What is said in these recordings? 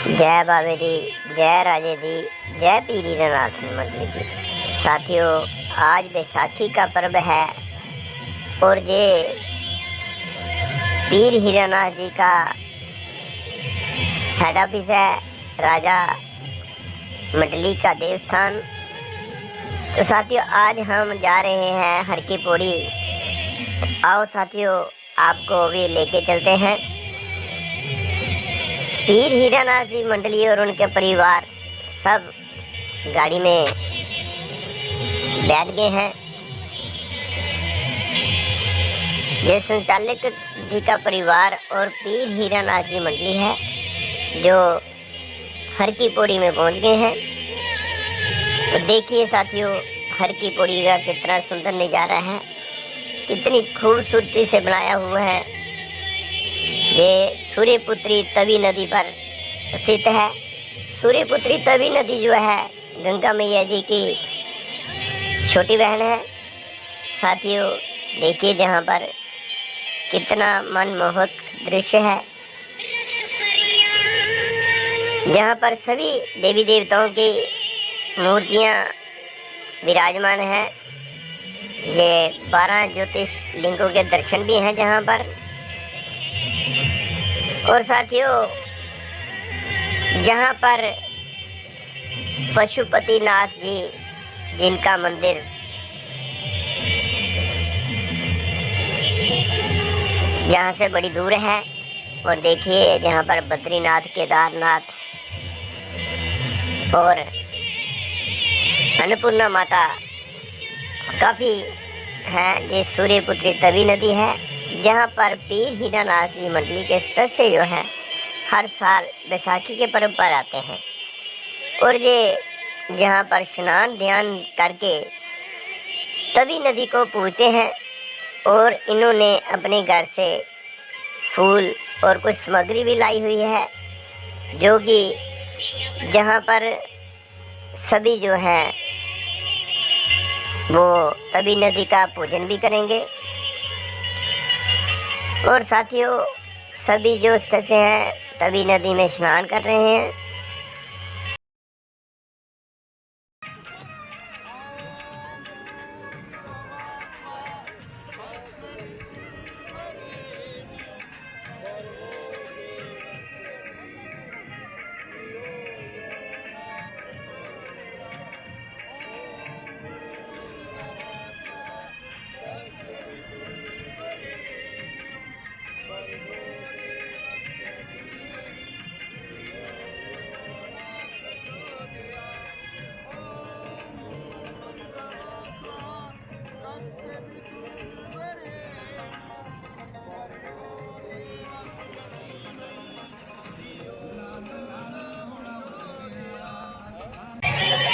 जय बाबे दी, जय राजे दी, जय पीरी नाथ मंदिर दी। साथियों, आज बैसाखी का पर्व है और ये पीर हीरानाथ जी का हेड ऑफिस है, राजा मंडली का देवस्थान। तो साथियों, आज हम जा रहे हैं हर की पौड़ी। आओ साथियों, आपको भी लेके चलते हैं। पीर हीरानाथ जी मंडली और उनके परिवार सब गाड़ी में बैठ गए हैं। ये संचालक जी का परिवार और पीर हीरानाथ जी मंडली है जो हर की पौड़ी में पहुंच गए हैं। तो देखिए साथियों, हर की पौड़ी का कितना सुंदर नज़ारा है, कितनी खूबसूरती से बनाया हुआ है। ये सूर्यपुत्री तवी नदी पर स्थित है। सूर्यपुत्री तवी नदी जो है गंगा मैया जी की छोटी बहन है। साथियों, देखिए जहाँ पर कितना मनमोहक दृश्य है, जहाँ पर सभी देवी देवताओं की मूर्तियाँ विराजमान हैं। ये 12 ज्योतिर्लिंगों के दर्शन भी हैं जहाँ पर। और साथियों, जहाँ पर पशुपतिनाथ जी जिनका मंदिर यहाँ से बड़ी दूर है, और देखिए जहाँ पर बद्रीनाथ, केदारनाथ और अन्नपूर्णा माता काफ़ी है। ये सूर्यपुत्री तवी नदी है जहाँ पर पीर हीरानाथ जी मंडली के सदस्य जो हैं हर साल बैसाखी के पर्व पर आते हैं। और ये जहाँ पर स्नान ध्यान करके तवी नदी को पूजते हैं। और इन्होंने अपने घर से फूल और कुछ सामग्री भी लाई हुई है, जो कि जहाँ पर सभी जो हैं वो तवी नदी का पूजन भी करेंगे। और साथियों, सभी जो सदस्य हैं तवी नदी में स्नान कर रहे हैं।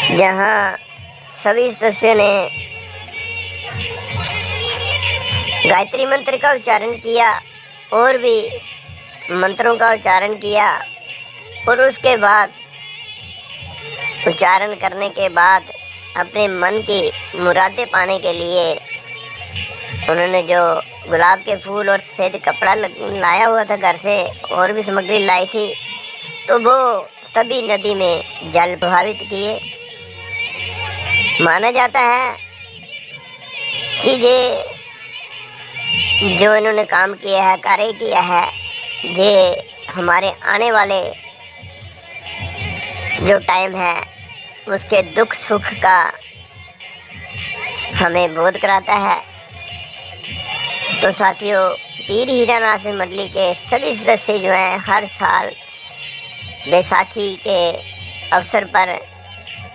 जहाँ सभी सदस्यों ने गायत्री मंत्र का उच्चारण किया और भी मंत्रों का उच्चारण किया। और उसके बाद उच्चारण करने के बाद अपने मन की मुरादें पाने के लिए उन्होंने जो गुलाब के फूल और सफ़ेद कपड़ा लाया हुआ था घर से, और भी सामग्री लाई थी, तो वो तभी नदी में जल प्रभावित किए। माना जाता है कि ये जो इन्होंने काम किया है, कार्य किया है, ये हमारे आने वाले जो टाइम है उसके दुख सुख का हमें बोध कराता है। तो साथियों, पीर हीरानाथ मंडली के सभी सदस्य जो हैं हर साल बैसाखी के अवसर पर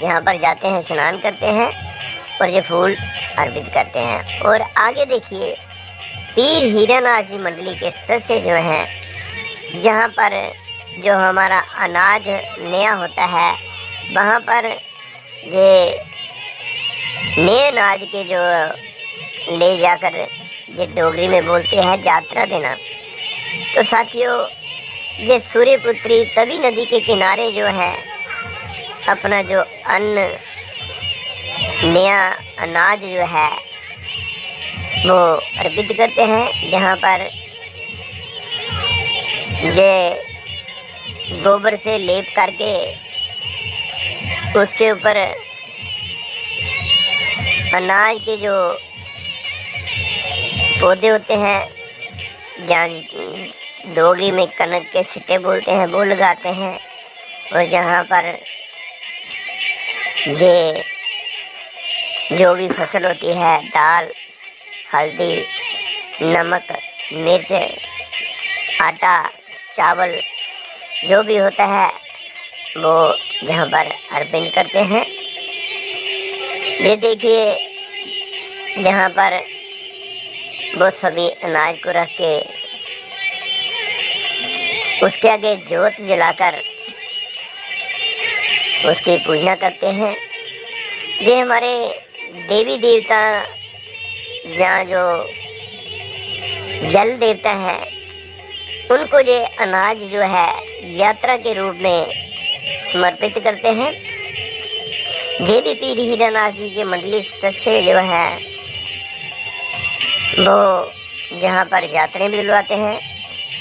यहाँ पर जाते हैं, स्नान करते हैं और ये फूल अर्पित करते हैं। और आगे देखिए, पीर हीरानाथ जी मंडली के सदस्य जो हैं जहाँ पर जो हमारा अनाज नया होता है, वहाँ पर ये नए अनाज के जो ले जाकर ये डोगरी में बोलते हैं यात्रा देना। तो साथियों, ये सूर्यपुत्री तवी नदी के किनारे जो है अपना जो अन्न नया अनाज जो है वो अर्पित करते हैं, जहाँ पर ये गोबर से लेप करके उसके ऊपर अनाज के जो पौधे होते हैं, जहाँ डोगरी में कनक के सिट्टे बोलते हैं, वो लगाते हैं। और जहाँ पर ये जो भी फसल होती है, दाल, हल्दी, नमक, मिर्च, आटा, चावल, जो भी होता है वो यहाँ पर अर्पण करते हैं। ये देखिए जहाँ पर वो सभी अनाज को रख के उसके आगे जोत जलाकर उसकी पूजा करते हैं। ये हमारे देवी देवता, जहाँ जो जल देवता है, उनको ये अनाज जो है यात्रा के रूप में समर्पित करते हैं। ये भी पीर हीरानाथ जी के मंडली सदस्य जो है वो जहाँ पर यात्राएं भी दिलवाते हैं,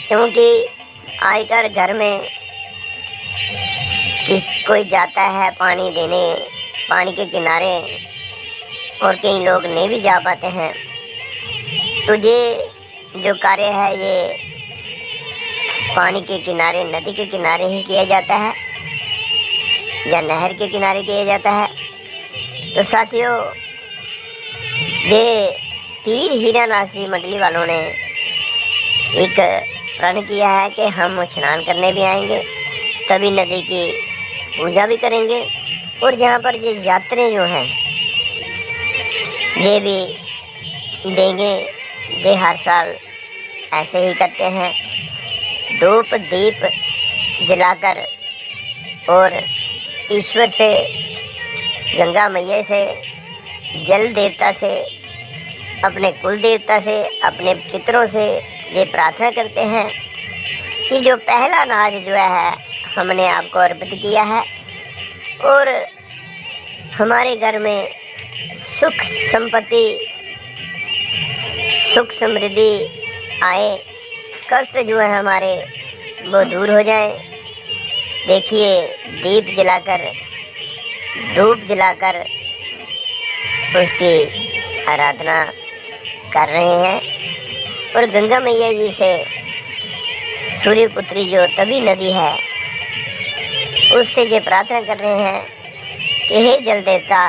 क्योंकि आकर घर में कोई जाता है पानी देने, पानी के किनारे, और कई लोग नहीं भी जा पाते हैं, तो ये जो कार्य है ये पानी के किनारे, नदी के किनारे ही किया जाता है या नहर के किनारे किया जाता है। तो साथियों, ये पीर हीरानाथ जी मंडली वालों ने एक प्रण किया है कि हम स्नान करने भी आएंगे, तभी नदी की पूजा भी करेंगे, और जहाँ पर ये यात्रियाँ जो हैं ये भी देंगे। ये हर साल ऐसे ही करते हैं, धूप दीप जलाकर और ईश्वर से, गंगा मैया से, जल देवता से, अपने कुल देवता से, अपने पितरों से ये प्रार्थना करते हैं कि जो पहला अनाज जो है हमने आपको अर्पित किया है, और हमारे घर में सुख संपत्ति, सुख समृद्धि आए, कष्ट जो है हमारे वो दूर हो जाए। देखिए दीप जलाकर, धूप जलाकर उसकी आराधना कर रहे हैं, और गंगा मैया जी से सूर्यपुत्री जो तभी नदी है उससे ये प्रार्थना कर रहे हैं कि हे जल देवता,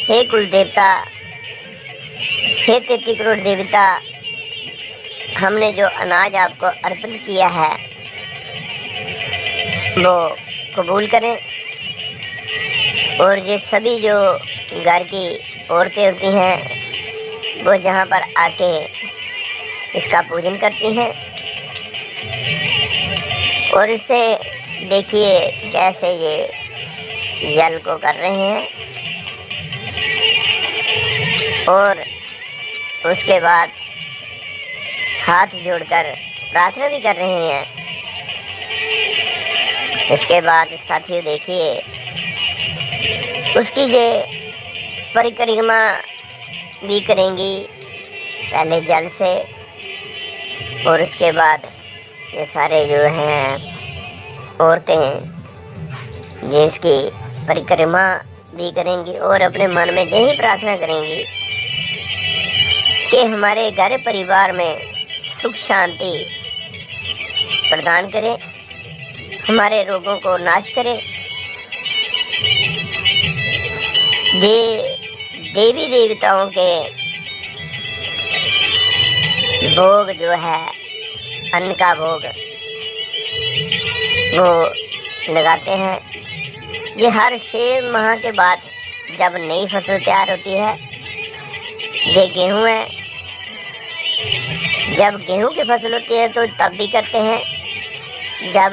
हे कुल देवता, हे 33 करोड़ देवता, हमने जो अनाज आपको अर्पण किया है वो कबूल करें। और ये सभी जो घर की औरतें होती हैं वो जहाँ पर आके इसका पूजन करती हैं, और इससे देखिए कैसे ये जल को कर रहे हैं, और उसके बाद हाथ जोड़कर प्रार्थना भी कर रहे हैं। इसके बाद साथियों देखिए उसकी ये परिक्रमा भी करेंगी, पहले जल से, और उसके बाद ये सारे जो हैं औरतें जिसकी परिक्रमा भी करेंगी, और अपने मन में यही प्रार्थना करेंगी कि हमारे घर परिवार में सुख शांति प्रदान करे, हमारे रोगों को नाश करे। देवी देवताओं के भोग जो है, अन्न का भोग वो लगाते हैं। ये हर 6 माह के बाद जब नई फसल तैयार होती है, ये गेहूँ है, जब गेहूं की फसल होती है तो तब भी करते हैं, जब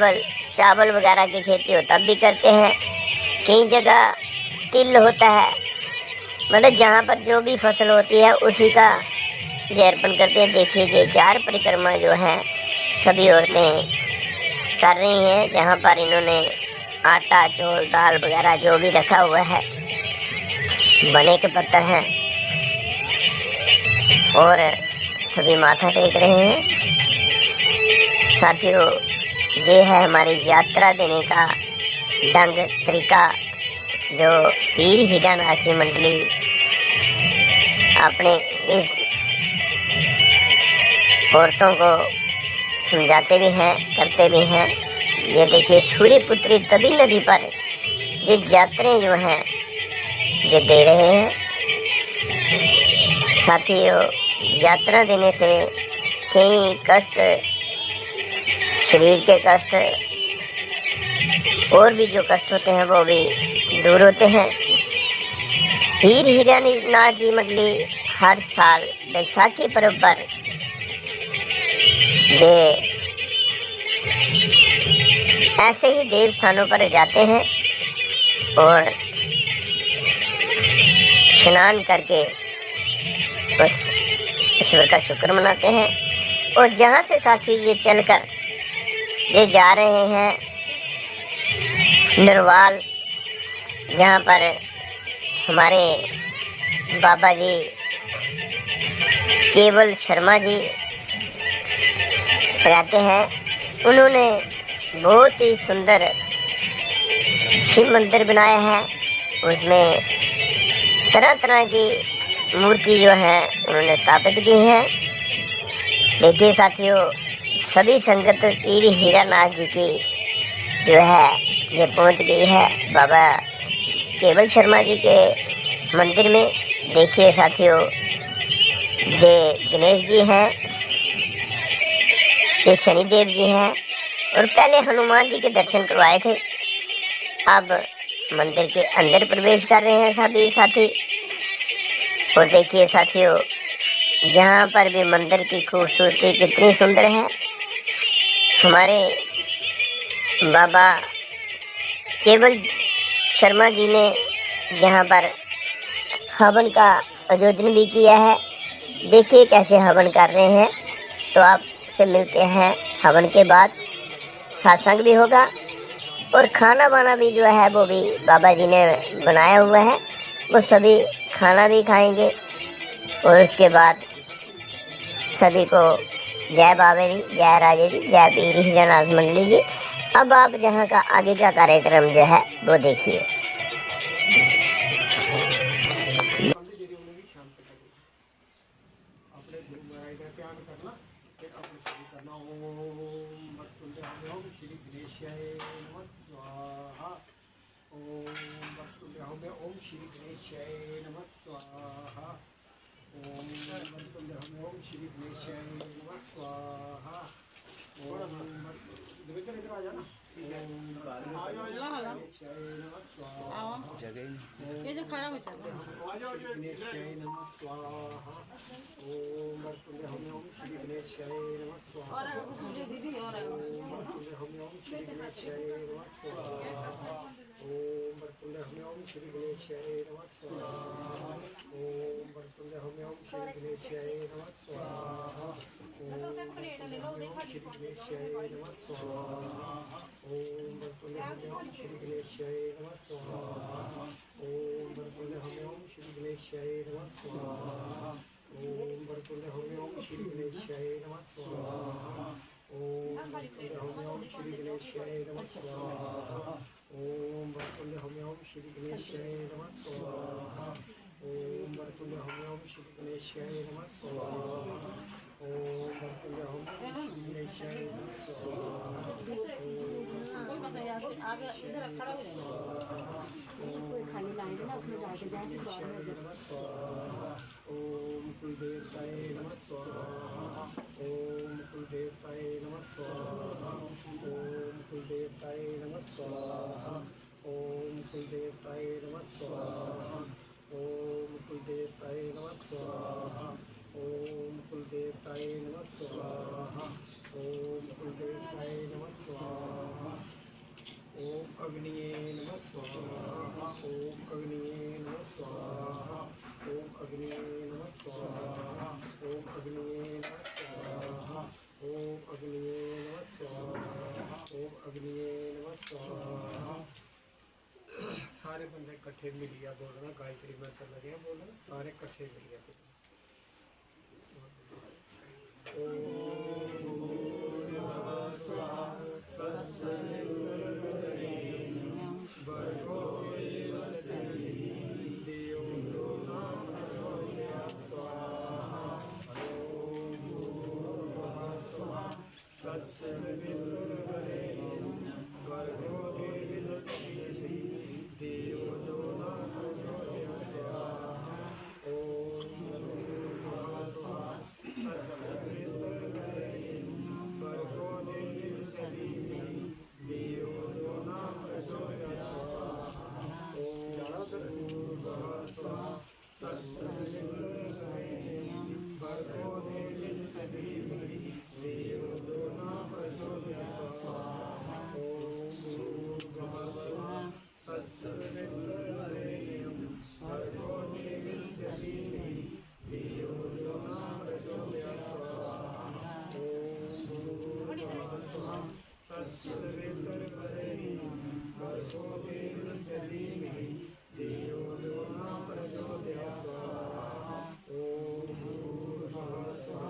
चावल वगैरह की खेती हो तब भी करते हैं। कई जगह तिल होता है, मतलब जहाँ पर जो भी फसल होती है उसी का ये अर्पण करते हैं। देखिए ये 4 परिक्रमा जो है सभी औरतें कर रही हैं, जहाँ पर इन्होंने आटा, चौल, दाल वगैरह जो भी रखा हुआ है, बने के पत्थर हैं, और सभी माथा टेक रहे हैं। साथियों ये है हमारी यात्रा देने का ढंग तरीका, जो पीर हीरा नाज़ी मंडली अपने इस औरतों को समझाते भी हैं, करते भी हैं। ये देखिए सूर्यपुत्री तभी नदी पर ये यात्राएं जो हैं ये दे रहे हैं। साथियों, यात्रा देने से कई कष्ट, शरीर के कष्ट और भी जो कष्ट होते हैं वो भी दूर होते हैं। पीर हीरा नाज़ी मंडली हर साल बैसाखी पर्व पर ये ऐसे ही देव स्थानों पर जाते हैं और स्नान करके बस ईश्वर का शुक्र मनाते हैं। और जहाँ से साथी ये चलकर ये जा रहे हैं नरवाल, जहाँ पर हमारे बाबा जी केवल शर्मा जी रहते हैं। उन्होंने बहुत ही सुंदर शिव मंदिर बनाया है। उसमें तरह तरह की मूर्ति जो है उन्होंने स्थापित की है। देखिए साथियों, सभी संगत पीर हीरा नाथ जी की जो है ये पहुंच गई है बाबा केवल शर्मा जी के मंदिर में। देखिए साथियों, ये गणेश जी हैं, ये शनिदेव जी हैं और पहले हनुमान जी के दर्शन करवाए थे। अब मंदिर के अंदर प्रवेश कर रहे हैं सभी साथी। और देखिए साथियों, यहाँ पर भी मंदिर की खूबसूरती कितनी सुंदर है। हमारे बाबा केवल शर्मा जी ने यहाँ पर हवन का आयोजन भी किया है। देखिए कैसे हवन कर रहे हैं। तो आपसे मिलते हैं हवन के बाद। सत्संग भी होगा और खाना वाना भी जो है वो भी बाबा जी ने बनाया हुआ है। वो सभी खाना भी खाएंगे और उसके बाद सभी को जय बाबे जी, जय राजे जी, जय पीर हीरा नाज़ी मंडली जी। अब आप यहाँ का आगे का कार्यक्रम जो है वो देखिए। ये जो खड़ा हो चल दीदी और आगे इधर खड़ा हो जाएगा। कोई खाली लाइन है ना, उसमें जाके जाए फिर बाद में हो जाए। ओम कुलदेवताय नमः स्वाहा। ओम कुलदेवताय नमः स्वाहा। ओम कुलदेवताय नमः स्वाहा। ओम कुलदेवताय नमः स्वाहा। ओम कुलदेवताय नमः स्वाहा। ओम कुलदेवताय नमः स्वाहा। ओम कुलदेवताय नमः स्वाहा। ओम अग्निये नमः स्वाहा। ओम अग्निये नमः स्वाहा। ओम अग्निये नमः स्वाहा। ओम अग्निये नमः स्वाहा। ओम अग्निये नमः स्वाहा। ओम अग्निये नमः स्वाहा। सारे बंदे इकट्ठे मिलिया बोलना, गायत्री मंत्र लगे बोलना, सारे इकट्ठे मिलिया बोलना। सत्सवितुर्वरेण्यं भर्गो देवस्य धियो यो न प्रचोदयात् स्वाहा ॐ भूर्भुवः स्वः सत्सवितुर्वरेण्यं भर्गो देवस्य धियो यो न प्रचोदयात् स्वाहा ॐ भूर्भुवः स्वः सत्सवितुर्वरेण्यं भर्गो देवस्य धियो यो न प्रचोदयात् स्वाहा ॐ भूर्भुवः स्वः सत्सवितुर्वरेण्यं भर्गो देवस्य धियो यो न प्रचोदयात् स्वाहा ॐ भूर्भुवः स्वः सत्सवितुर्वरेण्यं भर्गो देवस्य धियो यो न प्रचोदयात् स्वाहा ॐ भूर्भुवः स्वः सत्सवितुर्वरेण्यं भर्गो देवस्य धियो यो न प्रचोदयात् स्वाहा ॐ भूर्भुवः स्वः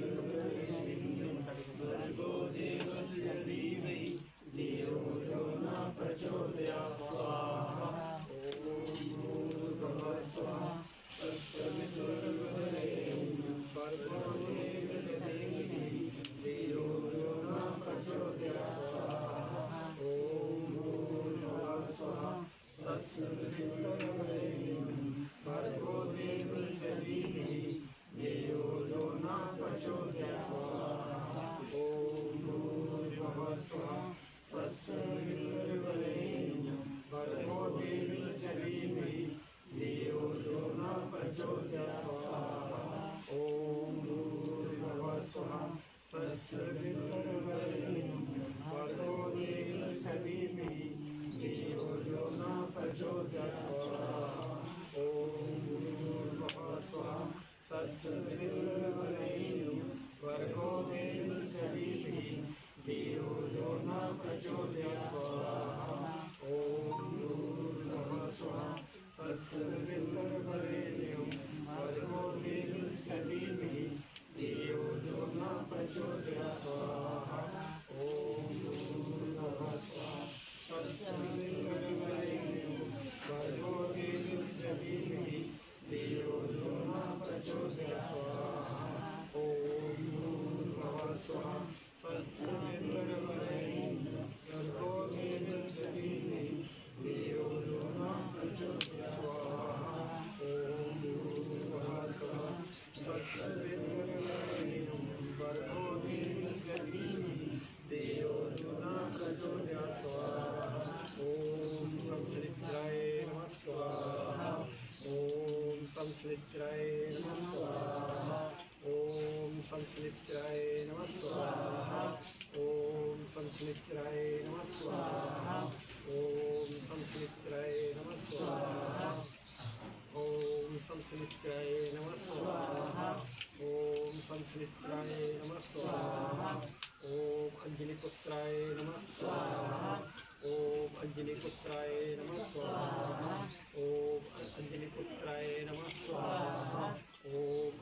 सत्सवितुर्वरेण्यं भर्गो देवस्य धियो यो न प्रचोदयात् स्वाहा भर्गो देवस्य धीमहि धियो यो न प्रचोदयात् स्वाहा ॐ भूर्भुवः स्वः सत्सवितुर्वरेण्यं भर्गो देवस्य धीमहि धियो यो न प्रचोदयात् स्वाहा ॐ भूर्भुवः स्वः सत्सवितुर्वरेण्यं भर्गो देवस्य धीमहि धियो यो न प्रचोदयात् स्वाहा ॐ भूर्भुवः स्वः सत्सवितुर्वरेण्यं भर्गो देवस्य धीमहि धियो यो न प्रचोदयात् स्वाहा ॐ भूर्भुवः स्वः सत्सवितुर्वरेण्यं भर्गो देवस्य धीमहि धियो यो न प्रचोदयात् स्वाहा ॐ भूर्भुवः स्वः सत्सवितुर्वरेण्यं भर्गो देवस्य धीमहि धियो यो न प्रचोदयात् स्वाहा ॐ भूर्भुवः स्वः सत्सवितुर्वरेण्यं भर्गो देवस्य धीमहि धियो यो न प्रचोदयात् स्वाहा ॐ भूर्भुवः स्वः सत्सवितुर्वरेण्यं भर्गो देवस्य धीमहि धियो यो न प्रचोदयात् स्वाहा ॐ भूर्भुवः स्वः सत्सवितुर्वरेण्यं भर्गो देवस्य धीमहि धियो यो न प्रचोदयात् स्वाहा ॐ भूर्भुवः स्वः सत्सवितुर्वरेण्यं भर्गो देवस्य धीमहि धियो यो न प्रचोदयात् स्वाहा ॐ संश्रित्राय नमः स्वाहा ॐ संश्रित्राय नमः स्वाहा ॐ संश्रित्राय नमः स्वाहा ॐ संश्रित्राय नमः स्वाहा ॐ संश्रित्राय नमः स्वाहा ॐ संश्रित्राय नमः स्वाहा ॐ संश्रित्राय नमः स्वाहा ॐ अंजलिपुत्राय नमः स्वाहा ॐ अंजलिपुत्राय नमः स्वाहा ॐ अंजलिपुत्राय नमः स्वाहा ॐ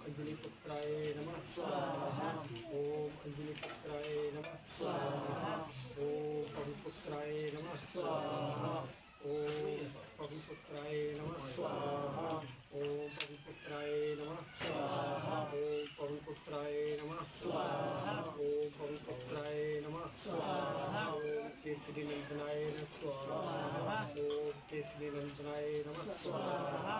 अंजलिपुत्राय नमः स्वाहा ॐ अंजलिपुत्राय नमः स्वाहा ॐ पविपुत्राय नमः स्वाहा ॐ पविपुत्राय नमः स्वाहा ॐ पविपुत्राय नमः स्वाहा ॐ पविपुत्राय नमः स्वाहा ॐ पविपुत्राय नमः स्वाहा ॐ केसरी नंदनाय नमः स्वाहा ॐ केसरी नंदनाय नमः स्वाहा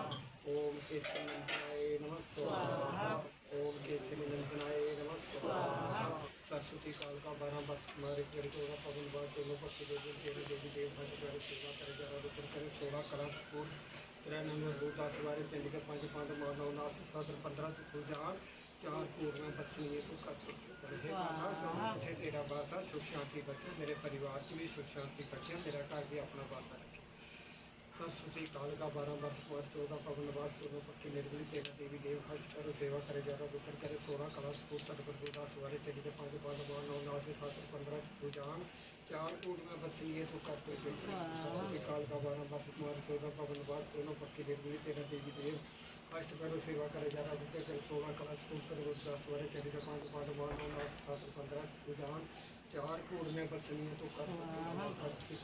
ॐ केसरी नंदनाय नमः स्वाहा ॐ केसरी नंदनाय नमः स्वाहा सरस्वती काल का 12 वर्ष हमारे घर को पवन बात दोनों पक्ष देवी देवी देवी देवता के द्वारा सेवा करे जा रहा करें 16 कलश पूर्ण 93 भूतास वाले चंडिका 5 5 मानव नाश 15 पूजा 4 पूर्ण पत्नी को रहे तेरा बासा सुख शांति बच्चे मेरे परिवार की भी सुख शांति बच्चे मेरा घर भी अपना बासा रखे सरस्वती काल का 12 वर्ष कुमार 14 पवन निवास दोनों पक्षी निर्गुणी तेरह देवी देव खर्च करो सेवा करे ज्यादा गुकर करे 16 कलश पूर्ण 7 पूर्दास वाले चंडिका 5 5 9 9 से 7 15 पूजान चार कूट में बसेंगे तो करते थे काल का 12 वर्ष कुमार 14 पवन बात दोनों पक्की देव 13 देवी देव अष्ट करो सेवा करे 11 रुपये कर 16 कलश फूल कर 10 वारे चले 5 पाँच 9 7 15 विधान चार कूट में बसनीय तो कर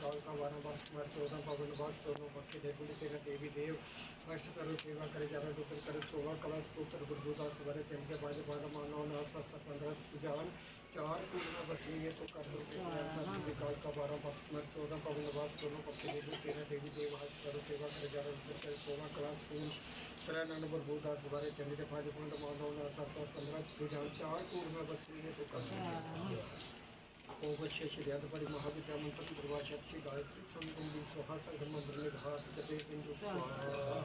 काल का 12 वर्ष कुमार 14 पवन बात दोनों पक्की देव 13 देवी देव अष्ट करो सेवा करे 11 रुपये कर 16 कलश फूल कर 10 वारे चले 5 पाँच 9 7 15 विधान चार कूट में बसनीय तो कर काल का 12 वर्ष कुमार 14 पवन बात दोनों पक्की देव 13 देवी देव अष्ट करो सेवा करे 11 रुपये कर 16 कलश फूल 3 नंबर 10 वारे चले 5 पाँच 9 7 15 विधान चार कूट में बसनीय तो कर ओम श्री परि महाविद्या मंत्र दुर्वाचा श्री गायत्री संकुंडी स्वाहा संगम मंत्र घाट जपे बिंदु स्वाहा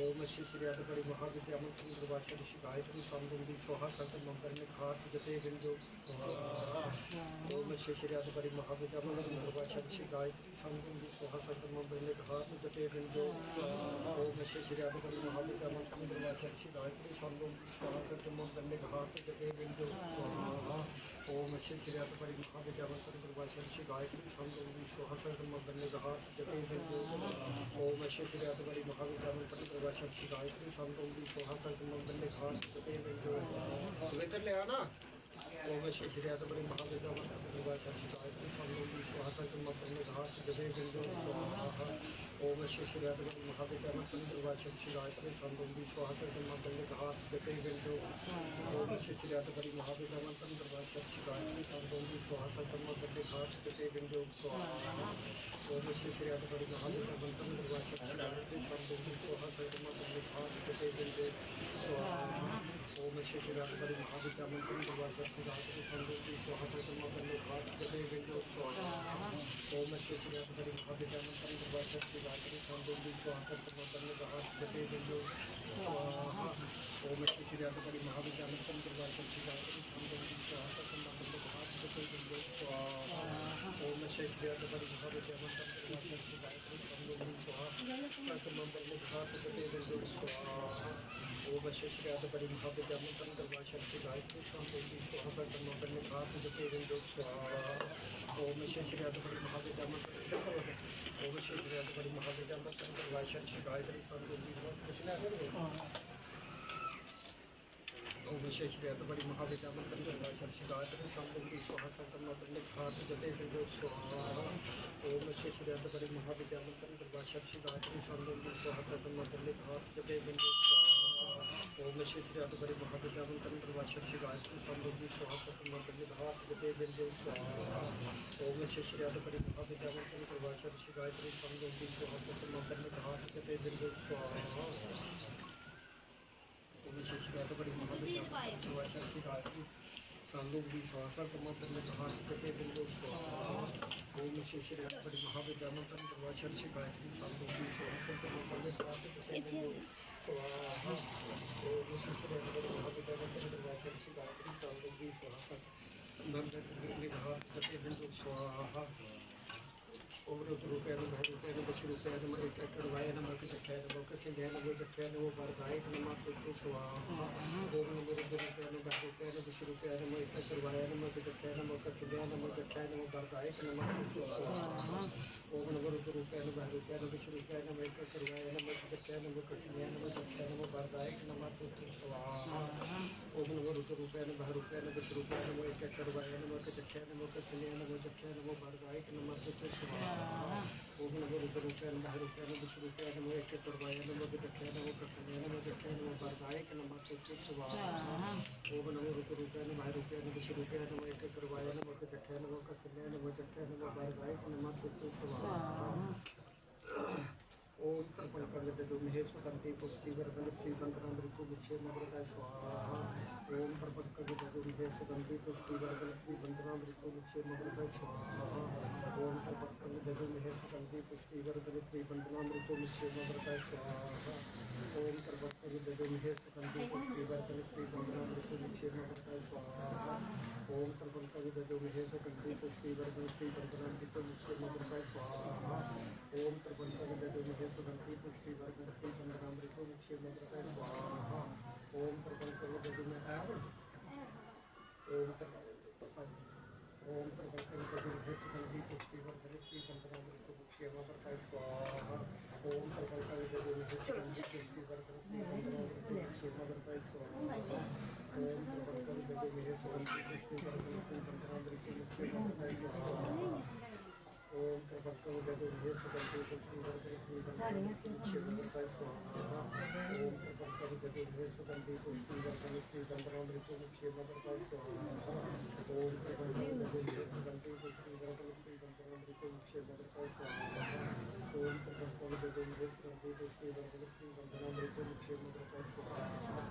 ओम श्री परि महाविद्या मंत्र दुर्वाचा श्री गायत्री संकुंडी स्वाहा संगम मंत्र घाट जपे बिंदु स्वाहा ओम श्री परि महाविद्या मंत्र दुर्वाचा श्री गायत्री संकुंडी स्वाहा संगम मंत्र घाट जपे बिंदु स्वाहा ओम श्री परि महाविद्या मंत्र दुर्वाचा श्री गायत्री संकुंडी स्वाहा संगम मंत्र घाट जपे बिंदु स्वाहा ओम श्री परि महाविद्या मंत्र दुर्वाचा श्री गायत्री संकुंडी स्वाहा संगम मंत्र घाट जपे बिंदु ओम श्री परि महाविद्या मंत्र दुर्वाचा श्री गायत्री संकुंडी स्वाहा संगम मंत्र घाट जपे बिंदु इधर ले आना ओम श्री परि महाविद्या मंत्र दुर्वाचा श्री गायत्री संकुंडी स्वाहा संगम मंत्र घाट जपे बिंदु ओम श्री परि महाविद्या मंत्र दुर्वाचा श्री गायत्री संकुंडी स्वाहा संगम मंत्र घाट जपे बिंदु ओम श्री परि महाविद्या मंत्र दुर्वाचा श्री गायत्री संकुंडी स्वाहा संगम मंत्र घाट जपे बिंदु ओम श्री परि महाविद्या मंत्र दुर्वाचा श्री गायत्री संकुंडी स्वाहा संगम मंत्र घाट जपे बिंदु ओम श्री परि महाविद्या मंत्र दुर्वाचा श्री गायत्री संकुंडी स्वाहा संगम मंत्र घाट जपे बिंदु ओम श्री परि महाविद्या मंत्र दुर्वाचा श्री गायत्री संकुंडी स्वाहा संगम मंत्र घाट जपे बिंदु ओम श्री परि महाविद्या मंत्र दुर्वाचा श्री गायत्री संकुंडी स्वाहा संगम मंत्र घाट जपे बिंदु ओम श्री परि महाविद्या मंत्र दुर्वाचा श्री गायत्री संकुंडी स्वाहा संगम मंत्र घाट जपे बिंदु ओम श्री परि महाविद्या मंत्र दुर्वाचा श्री गायत्री संकुंडी स्वाहा संगम मंत्र घाट जपे बिंदु ओम श्री परि महाविद्या मंत्र ओम श्री परि महाविद्या मंत्र दुर्वाचा श्री गायत्री संकुंडी ओम श्री परि महाविद्या मंत्र दुर्वाचा श्री गायत्री संकुंडी स्वाहा संगम मंत्र घाट जपे बिंदु ओम श्री परि महाविद्या मंत्र दुर्वाचा श्री गायत्री संकुंडी स्वाहा संगम मंत्र घाट जपे बिंदु ओम श्री परि महाविद्या मंत्र दुर्वाचा श्री गायत्री संकुंडी स्वाहा संगम मंत्र घाट जपे बिंदु ओम श्री परि महाविद्या मंत्र दुर्वाचा श्री गायत्री संकुंडी स्वाहा संगम मंत्र घाट जपे बिंदु ओम श्री परि महाविद्या मंत्र दुर्वाचा श्री गायत्री संकुंडी स्वाहा संगम मंत्र घाट जपे बिंदु ओम श्री परि महाविद्या मंत्र दुर्वाचा श्री गायत्री संकुंडी स्वाहा संगम मंत्र घाट जपे बिंदु ओम श्री परि महाविद्या मंत्र दुर्वाचा श्री गायत्री संकुंडी स्वाहा संगम मंत्र घाट जपे बिंदु स्वाहा ओम रुपये रुपये बच रुपये एक करवाए नमः जख्या नमो कन्या नमो जख्या नमो वरदायक नमः तुझको स्वाहा ओम नमो रुपये बच रुपये नमो एक करवाए नमः जख्या नमो कन्या नमो जख्या नमो वरदायक नमः तुझको स्वाहा ओम नमो रुपये बच रुपये नमो एक करवाए नमः जख्या नमो कन्या नमो जख्या नमो वरदायक नमः तुझको स्वाहा ओम नमो रुपये बच रुपये नमो एक करवाए नमः जख्या नमो कन्या नमो जख्या नमो वरदायक नमः तुझको स्वाहा ओम नमो रुपये बच रुपये नमो एक करवाए नमः जख्या नमो कन्या नमो जख्या नमो वरदायक नमः तुझको स्वाहा ओम नमो रुपये बच रुपये नमो एक करवाए नमः जख्या नमो कन्या नमो जख्या नमो वरदायक नमः तुझको स्वाहा ओम तर्पण कर जो महेश कंति पुष्टि वर्धन प्रीतंत्राम ऋतु मुच्छे मग्रता स्वाहा ओम तर्पण कर जो महेश कंति पुष्टि वर्धन प्रीतंत्राम ऋतु मुच्छे मग्रता स्वाहा ओम तर्पण कर जो महेश कंति पुष्टि वर्धन प्रीतंत्राम ऋतु मुच्छे मग्रता स्वाहा ओम तर्पण कर जो महेश कंति पुष्टि वर्धन प्रीतंत्राम ऋतु मुच्छे मग्रता स्वाहा ओम तर्पण कर जो महेश कंति पुष्टि वर्धन प्रीतंत्राम ऋतु मुच्छे मग्रता स्वाहा ओम तर्पण कर जो महेश सुगंधि पुष्टि वर्ग मुक्ति पंद्रामृतो मुक्षे मग्रता स्वाहा ओम प्रपंच जगु में ओम ओम प्रकल्पन कपिल सुगंधि पुष्टि वर्धनति कंपनामृत क्षेमा प्रकाश स्वाहा ओम प्रकल्पन कपिल सुगंधि पुष्टि वर्धनति कंपनामृत क्षेमा प्रकाश स्वाहा ओम प्रकल्पन कपिल सुगंधि पुष्टि वर्धनति कंपनामृत क्षेमा प्रकाश स्वाहा ओम प्रकल्पन कपिल सुगंधि पुष्टि वर्धनति कंपनामृत क्षेमा प्रकाश स्वाहा ओम प्रकल्पन कपिल सुगंधि पुष्टि वर्धनति कंपनामृत क्षेमा प्रकाश स्वाहा ओम प्रकल्पन कपिल सुगंधि पुष्टि वर्धनति कंपनामृत क्षेमा प्रकाश स्वाहा ओम प्रकल्पन कपिल सुगंधि पुष्टि वर्धनति कंपनामृत क्षेमा प्रकाश स्वाहा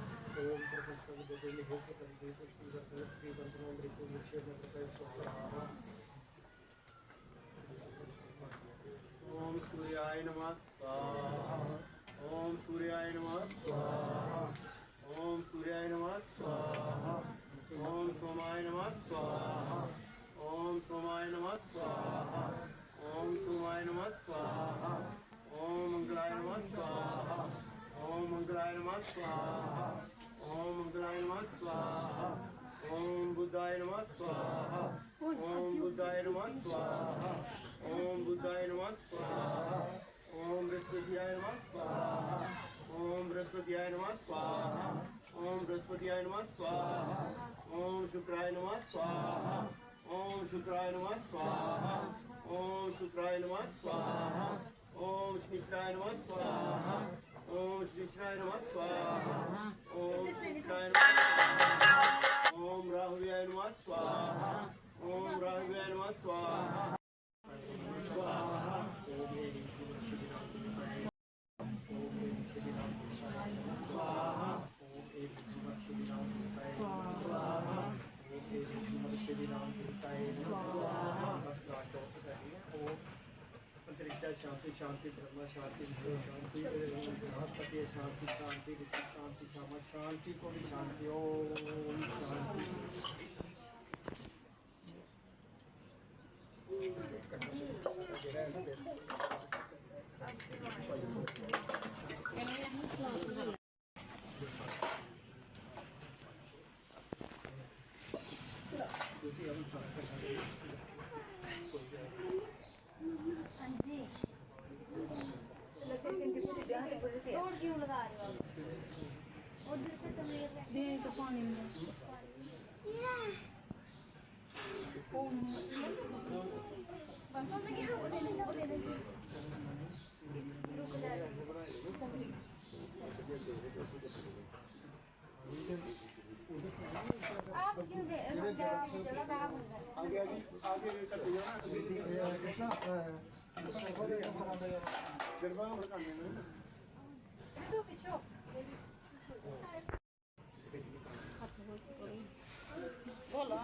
ओम प्रकल्पन कपिल सुगंधि पुष्टि वर्धनति कंपनामृत क्षेमा प्रकाश स्वाहा ओम सूर्याय नमः स्वाहा ओम सूर्याय नमः स्वाहा ओम सूर्याय नमः स्वाहा ओम सोमाय नमः स्वाहा ओम सोमाय नमः स्वाहा ओम सोमाय नमः स्वाहा ओम मंगलाय नमः स्वाहा ओम मंगलाय नमः स्वाहा ओम मंगलाय नमः स्वाहा ओम बुद्धाय नमः स्वाहा ओम बुद्धाय नमः स्वाहा ओम बुद्धाय नमः स्वाहा ओम बृहस्पतियाय नमः स्वाहा ओम बृहस्पतियाय नमः स्वाहा ओम बृहस्पतियाय नमः स्वाहा ओम शुक्राय नमः स्वाहा ओम शुक्राय नमः स्वाहा ओम शुक्राय नमः स्वाहा ओम स्मित्राय नमः स्वाहा ओम श्रीश्राय नमः स्वाहा ओम श्रीश्राय नमः ओम राहुव्याय नमः स्वाहा ओम राहुव्याय नमः स्वाहा स्वाहा शांति शांति ब्रह्म शांति शांति बृहस्पति शांति शांति ऋषि शांति शाम शांति को भी शांति ओम शांति तोड़ क्यों लगा रहे हो उधर से तो मेरे दे तो पानी में आप क्यों दे आगे आगे कर दिया ना कृष्णा गरबा करने में तो पीछे बोलो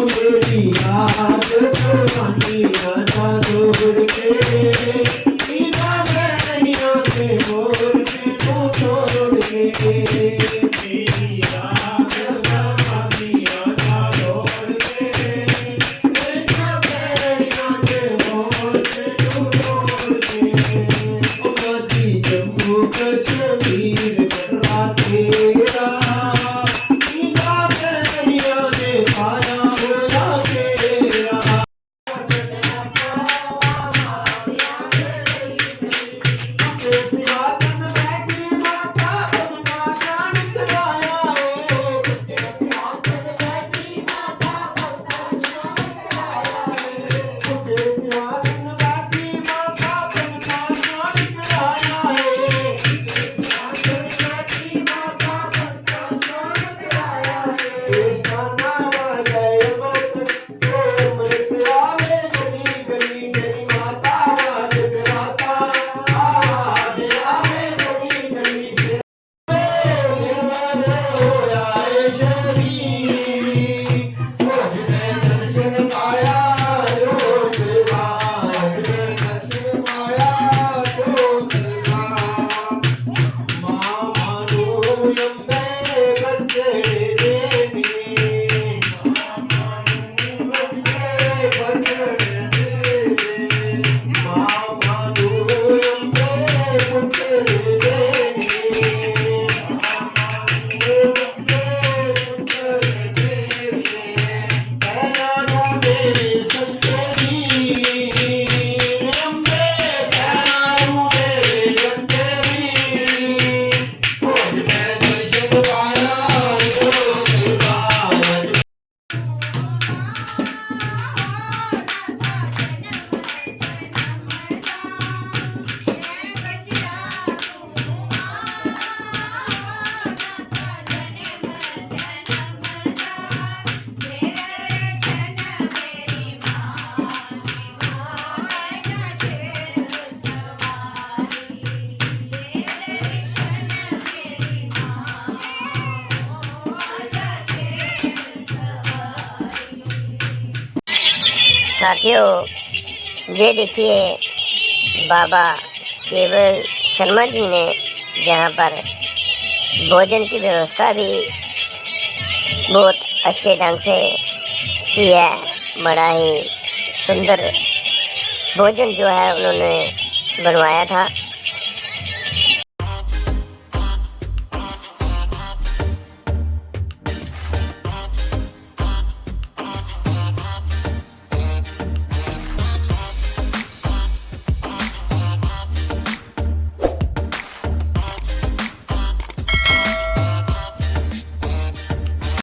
Oh, बिना बैरिया के मोर के तू छोड़ के मेरी याद लमादिया ना छोड़ के बिना बैरिया के मोर के तू छोड़ के ओ मदी जम्मू कश्मीर बड़ा तेरा बिना बैरिया ने पाया होया तेरा सिंहासन बैठी माता भगना शान कराया सिंहासन बैठी माता भगना शान कराया कृष्णा वाले अमृत के अमृत आवे गली गली मेरी माता वाज कराता आज आवे गली गली निर्मल होया शरीर मुझ में दर्शन पाया जोत का मुझ में दर्शन पाया जोत का मां मानो यम्बे बच्चे देवी बच्चे मां मानो यम्बे बच्चे देवी पैनारू मेरे सच्चे वीर यम्बे पैनारू मेरे सच्चे वीर मुझ में दर्शन पाया जोत का साथियों, ये देखिए बाबा केवल शर्मा जी ने यहाँ पर भोजन की व्यवस्था भी बहुत अच्छे ढंग से की है। बड़ा ही सुंदर भोजन जो है उन्होंने बनवाया था।